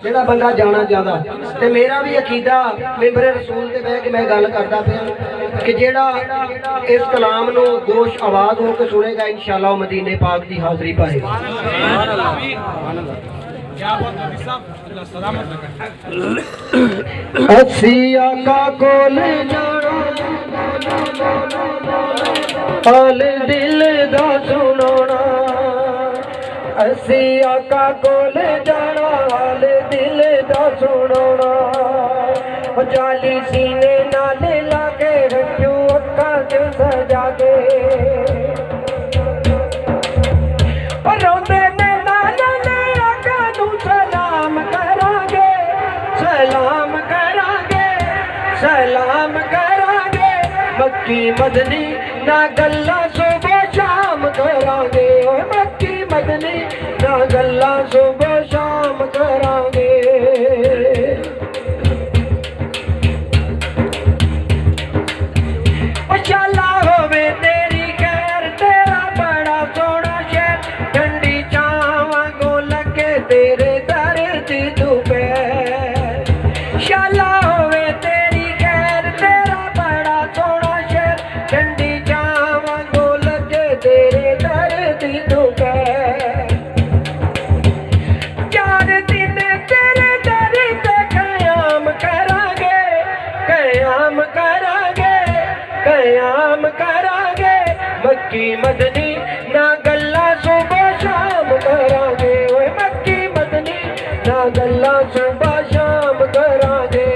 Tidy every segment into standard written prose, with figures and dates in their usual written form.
ਜਿਹੜਾ ਬੰਦਾ ਜਾਣਾ ਚਾहता ਤੇ ਮੇਰਾ ਵੀ ਅਕੀਦਾ ਮੈਂਬਰ रसूल ते बह के मैं गल करदा पिया कि जेड़ा इस कलाम नूं गोश आवाज होकर सुनेगा इंशाअल्लाह मदीने पाक की हाज़री पाएगा। असी आका कोल जाना हाल दिल दा सुनाना, असी आका कोल जाना हाल दिल दा सुनाना, जाली सीने नाल लागे रंजू अक्खां च सजा के रोंदे ने नाल ने आका नूं सलाम करांगे, सलाम करांगे, सलाम करांगे, मक्की मदनी ना गल्लां सुबह शाम करांगे, ओए मक्की मदनी ना गल्लां सुबह शाम करांगे। शाला होवे तेरी खैर तेरा बड़ा सोना शहर, ठंडी छावां को लगे तेरे दर दी दोपहर। शाला होवे तेरी खैर तेरा बड़ा सोना शहर, ठंडी छावां को लगे तेरे दर दी दोपहर। चार दिन तेरे दर ते कयाम करांगे, कयाम करांगे, कयाम करांगे, मक्की मदनी ना गल्लां सुबह शाम करांगे, ओए मक्की मदनी ना गल्लां सुबह शाम करांगे।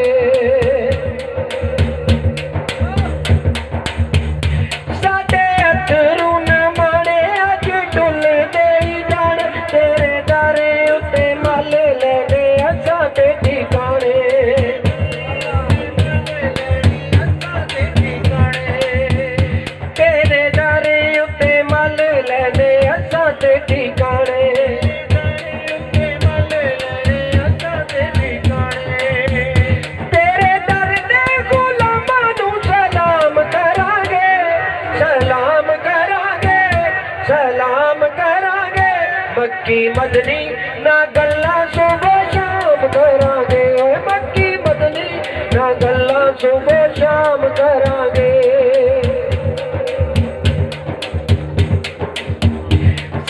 साडे अथरू न माणे अज डुलदे ही जाण, तेरे दरे उत्ते मल लैणे असां ते ठिकाणे। ठिकाने तेरे दर दे गुलामां नूं सलाम करांगे, सलाम करांगे, सलाम करांगे, मक्की मदनी ना गल्लां सुबह शाम करांगे, ओए मक्की मदनी ना गल्लां सुबह शाम करांगे।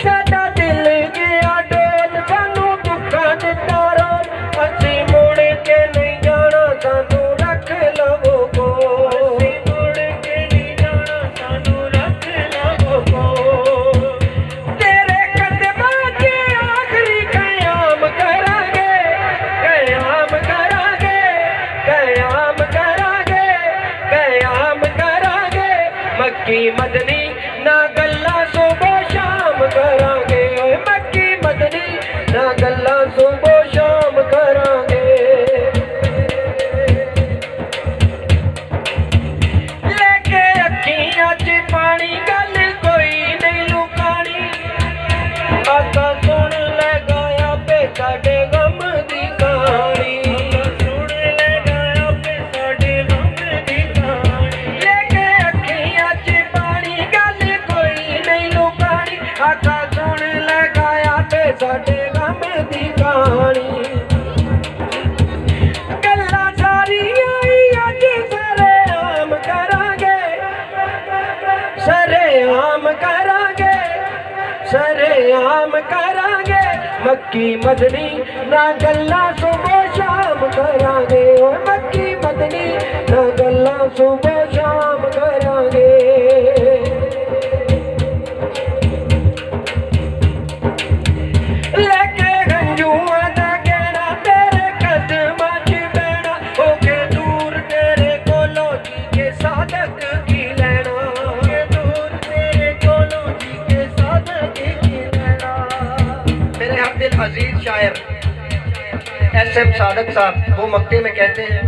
साडा दिल गया डोल सानू दुखां दिता रोल, असी मुड़ के नहीं जाना सानू रख लवो कोल, मुड़ के नहीं जाना सानू रख लवो कोल। तेरे कदमां च आखरी कयाम करांगे, कयाम करांगे, कयाम करांगे, कयाम करांगे, मक्की मदनी ना गल्लां सुबह शाम करांगे, ओए मक्की मदनी ना गल्लां सुबह शाम करांगे। लेके अखियां च पानी गल कोई नहीं लुकानी, आका सुन ले गाया पे साडे गम दी कहानी, सुन ले गाया पे साडे गम दी कहानी। लेके अखियां च पानी गल कोई नहीं लुकानी, आका सुन ले गाया पे साडे गम दी कहानी। गल्लां सारियां ही अज सरेआम करांगे, सरेआम करांगे, सरेआम करांगे, मक्की मदनी ना गल्लां सुबह शाम करांगे, ओए मक्की मदनी ना गल्लां सुबह शाम करांगे। लेके गंजूआं दा कहना तेरे कदमां च बैठा, होके दूर तेरे कोलों जी के सादक की लैना, दूर तेरे कोलों जी के सादक की लैना। मेरे अब्दुल अजीज शायर SM सादक साहब वो मक्ते में कहते हैं,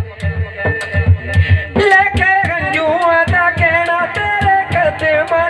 लेके गंजूआं दा कहना तेरे कदमां